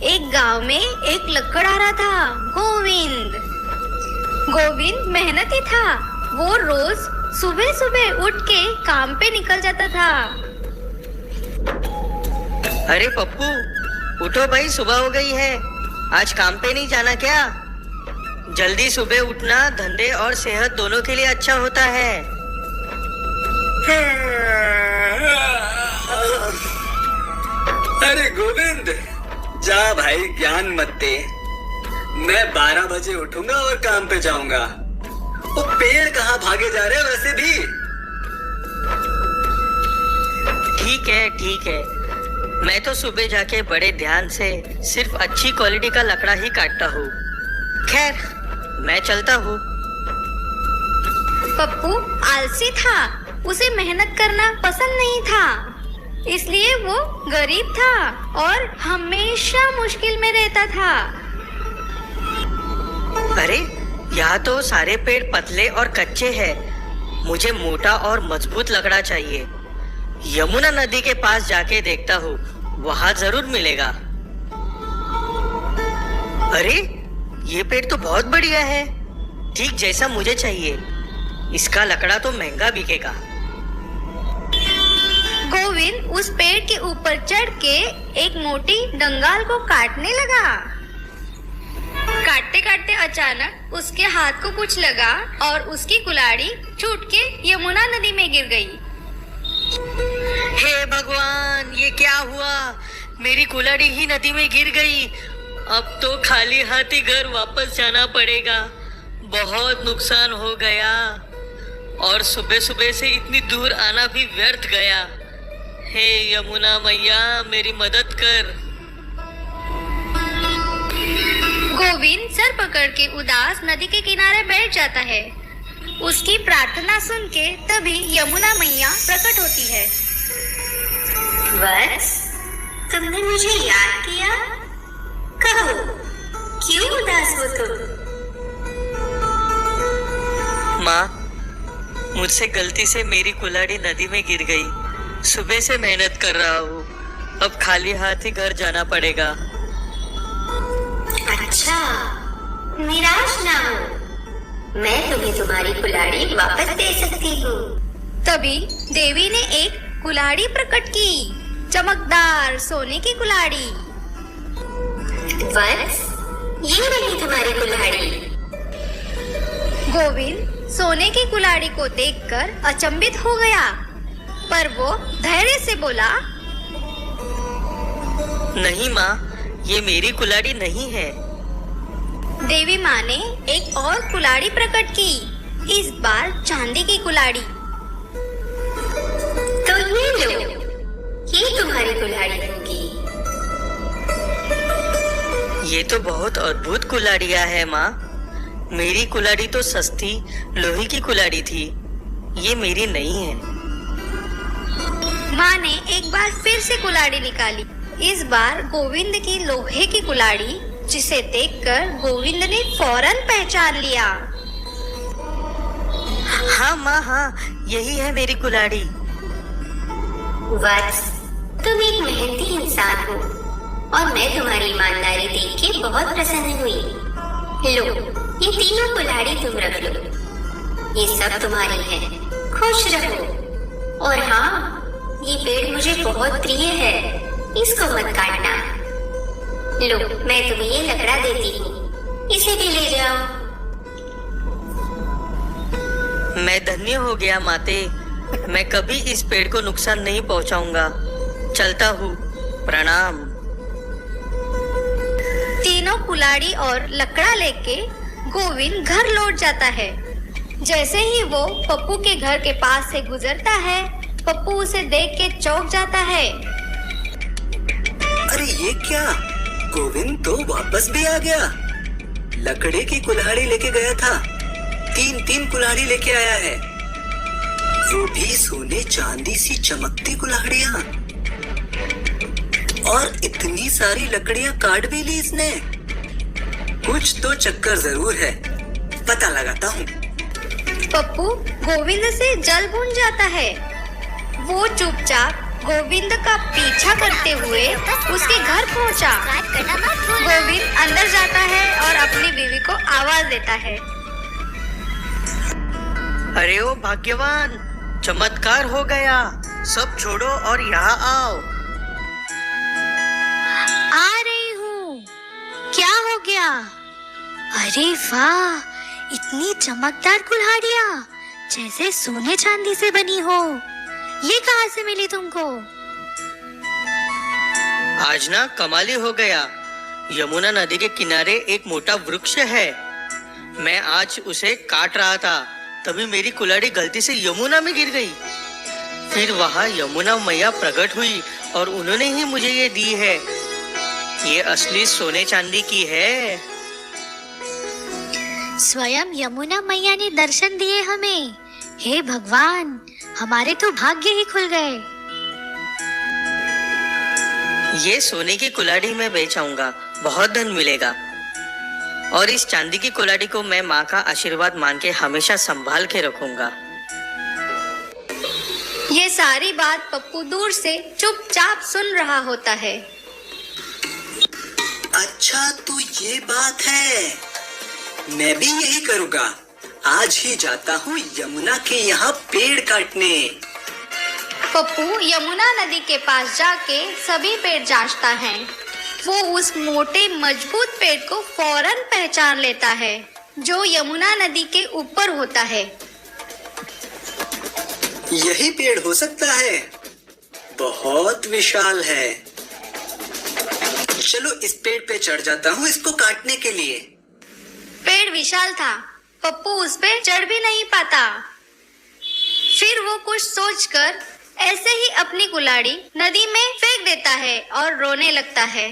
एक गांव में एक लकड़हारा था, गोविंद। गोविंद मेहनती था। वो रोज सुबह सुबह उठ के काम पे निकल जाता था। अरे पप्पू, उठो भाई, सुबह हो गई है। आज काम पे नहीं जाना क्या? जल्दी सुबह उठना धंधे और सेहत दोनों के लिए अच्छा होता है। अरे गोविंद, जा भाई, ज्ञान मत दे। मैं 12 बजे उठूंगा और काम पे जाऊंगा। वो पेड़ कहाँ भागे जा रहे हैं वैसे भी। ठीक है। मैं तो सुबह जाके बड़े ध्यान से सिर्फ अच्छी क्वालिटी का लकड़ा ही काटता हूँ। खैर, मैं चलता हूँ। पप्पू आलसी था। उसे मेहनत करना पसंद नहीं था, इसलिए वो गरीब था और हमेशा मुश्किल में रहता था। अरे, यहाँ तो सारे पेड़ पतले और कच्चे हैं। मुझे मोटा और मजबूत लकड़ा चाहिए। यमुना नदी के पास जाके देखता हूँ, वहाँ जरूर मिलेगा। अरे, ये पेड़ तो बहुत बढ़िया है, ठीक जैसा मुझे चाहिए। इसका लकड़ा तो महंगा बिकेगा। गोविंद उस पेड़ के ऊपर चढ़ के एक मोटी डंगाल को काटने लगा। काटते काटते अचानक उसके हाथ को कुछ लगा और उसकी कुल्हाड़ी छूट के यमुना नदी में गिर गई। हे भगवान, ये क्या हुआ? मेरी कुल्हाड़ी ही नदी में गिर गई। अब तो खाली हाथ ही घर वापस जाना पड़ेगा। बहुत नुकसान हो गया और सुबह सुबह से इतनी दूर आना भी व्यर्थ गया। हे यमुना मैया, मेरी मदद कर। गोविंद सर पकड़ के उदास नदी के किनारे बैठ जाता है। उसकी प्रार्थना सुन के तभी यमुना मैया प्रकट होती है। वत्स, तुमने मुझे याद किया? कहो, क्यों उदास हो तुम? माँ, मुझसे गलती से मेरी कुल्हाड़ी नदी में गिर गई। सुबह से मेहनत कर रहा हूँ, अब खाली हाथ ही घर जाना पड़ेगा। अच्छा, निराश ना हो, मैं तुम्हें तुम्हारी कुल्हाड़ी वापस दे सकती हूँ। तभी देवी ने एक कुल्हाड़ी प्रकट की, चमकदार सोने की कुल्हाड़ी। वत्स, ये रही तुम्हारी कुल्हाड़ी। गोविंद सोने की कुल्हाड़ी को देखकर अचंभित हो गया, पर वो धैर्य से बोला, नहीं माँ, ये मेरी कुल्हाड़ी नहीं है। देवी माँ ने एक और कुल्हाड़ी प्रकट की, इस बार चांदी की कुल्हाड़ी। तो ये लो, ये तुम्हारी कुल्हाड़ी होगी। ये तो बहुत अद्भुत कुल्हाड़ियाँ है माँ। मेरी कुल्हाड़ी तो सस्ती लोहे की कुल्हाड़ी थी, ये मेरी नहीं है। माँ ने एक बार फिर से कुल्हाड़ी निकाली, इस बार गोविंद की लोहे की कुल्हाड़ी, जिसे देखकर गोविंद ने फौरन पहचान लिया। हाँ माँ, हाँ, यही है मेरी कुल्हाड़ी। वत्स, तुम एक मेहनती इंसान हो और मैं तुम्हारी ईमानदारी देख के बहुत प्रसन्न हुई। लो, ये तीनों कुल्हाड़ी तुम रख लो, ये सब तुम्हारी है, खुश रहो। और हाँ, ये पेड़ मुझे बहुत प्रिय है, इसको मत काटना। लो, मैं तुम्हें ये लकड़ा देती हूँ, इसे भी ले जाओ। मैं धन्य हो गया माते, मैं कभी इस पेड़ को नुकसान नहीं पहुंचाऊंगा। चलता हूँ, प्रणाम। तीनों कुल्हाड़ी और लकड़ा लेके गोविंद घर लौट जाता है। जैसे ही वो पप्पू के घर के पास से गुजरता है, पप्पू उसे देख के चौंक जाता है। अरे ये क्या, गोविंद तो वापस भी आ गया। लकड़े की कुल्हाड़ी लेके गया था, तीन कुल्हाड़ी लेके आया है, वो भी सोने चांदी सी चमकती कुल्हाड़ियाँ। और इतनी सारी लकड़ियाँ काट भी ली इसने। कुछ तो चक्कर जरूर है, पता लगाता हूँ। पप्पू गोविंद से जल भून जाता है। वो चुपचाप गोविंद का पीछा करते हुए उसके घर पहुंचा। गोविंद अंदर जाता है और अपनी बीवी को आवाज देता है। अरे ओ भाग्यवान, चमत्कार हो गया। सब छोड़ो और यहाँ आओ। आ रही हूँ। क्या हो गया? अरे वाह, इतनी चमकदार कुल्हाड़ियाँ, जैसे सोने चांदी से बनी हो। ये कहाँ से मिली तुमको? आज ना कमाली हो गया। यमुना नदी के किनारे एक मोटा वृक्ष है। मैं आज उसे काट रहा था, तभी मेरी कुल्हाड़ी गलती से यमुना में गिर गई। फिर वहाँ यमुना मैया प्रकट हुई और उन्होंने ही मुझे ये दी है। ये असली सोने चांदी की है। स्वयं यमुना मैया ने दर्शन दिए हमें। हे भगवान, हमारे तो भाग्य ही खुल गए। ये सोने की कुल्हाड़ी मैं बेचाऊंगा, बहुत धन मिलेगा। और इस चांदी की कुल्हाड़ी को मैं माँ का आशीर्वाद मान के हमेशा संभाल के रखूंगा। ये सारी बात पप्पू दूर से चुपचाप सुन रहा होता है। अच्छा तो ये बात है, मैं भी यही करूँगा। आज ही जाता हूँ यमुना के यहाँ पेड़ काटने। पप्पू यमुना नदी के पास जाके सभी पेड़ जांचता है। वो उस मोटे मजबूत पेड़ को फौरन पहचान लेता है, जो यमुना नदी के ऊपर होता है। यही पेड़ हो सकता है, बहुत विशाल है। चलो इस पेड़ पे चढ़ जाता हूँ इसको काटने के लिए। पेड़ विशाल था, पप्पू उस पे चढ़ भी नहीं पाता। फिर वो कुछ सोचकर ऐसे ही अपनी कुल्हाड़ी नदी में फेंक देता है और रोने लगता है।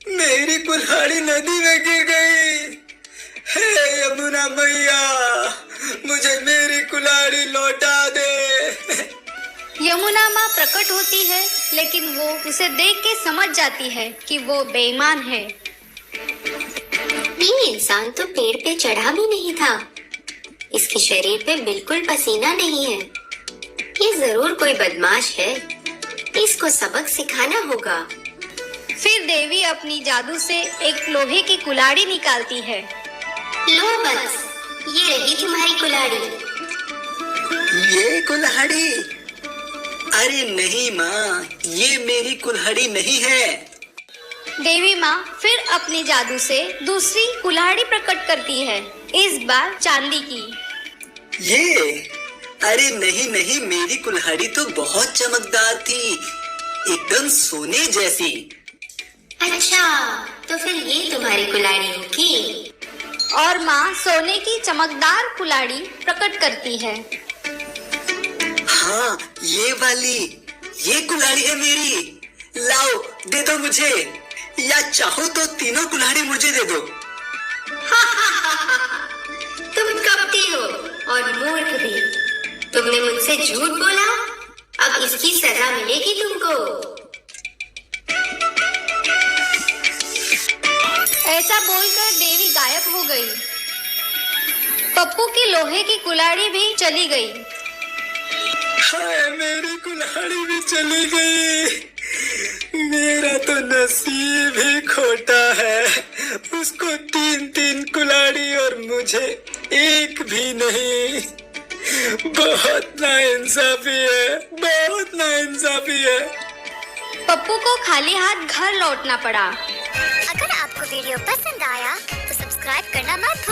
मेरी कुल्हाड़ी नदी में गिर गई। हे यमुना मैया, मुझे मेरी कुल्हाड़ी लौटा दे। यमुना माँ प्रकट होती है, लेकिन वो उसे देख के समझ जाती है कि वो बेईमान है। ये इंसान तो पेड़ पे चढ़ा भी नहीं था। इसके शरीर पे बिल्कुल पसीना नहीं है। ये जरूर कोई बदमाश है। इसको सबक सिखाना होगा। फिर देवी अपनी जादू से एक लोहे की कुल्हाड़ी निकालती है। लो बस, ये रही तुम्हारी कुल्हाड़ी। ये कुल्हाड़ी? अरे नहीं माँ, ये मेरी कुल्हाड़ी नहीं है। देवी माँ फिर अपनी जादू से दूसरी कुल्हाड़ी प्रकट करती है, इस बार चांदी की। ये? अरे नहीं नहीं, मेरी कुल्हाड़ी तो बहुत चमकदार थी, एकदम सोने जैसी। अच्छा, तो फिर ये तुम्हारी कुल्हाड़ी होगी। और माँ सोने की चमकदार कुल्हाड़ी प्रकट करती है। हाँ, ये वाली, ये कुल्हाड़ी है मेरी। लाओ, दे दो मुझे, या चाहो तो तीनों कुल्हाड़ी मुझे दे दो। तुम कपटी हो और मूर्ख भी। तुमने मुझसे झूठ बोला, अब इसकी सजा मिलेगी तुमको। ऐसा बोलकर देवी गायब हो गई। पप्पू की लोहे की कुल्हाड़ी भी चली गई। हाय, मेरी कुल्हाड़ी भी चली गई। मेरा तो नसीब ही खोटा है। उसको 3-3 कुल्हाड़ी और मुझे एक भी नहीं। बहुत नाइंसाफी है, बहुत नाइंसाफी है। पप्पू को खाली हाथ घर लौटना पड़ा। अगर आपको वीडियो पसंद आया तो सब्सक्राइब करना मत भूलिए।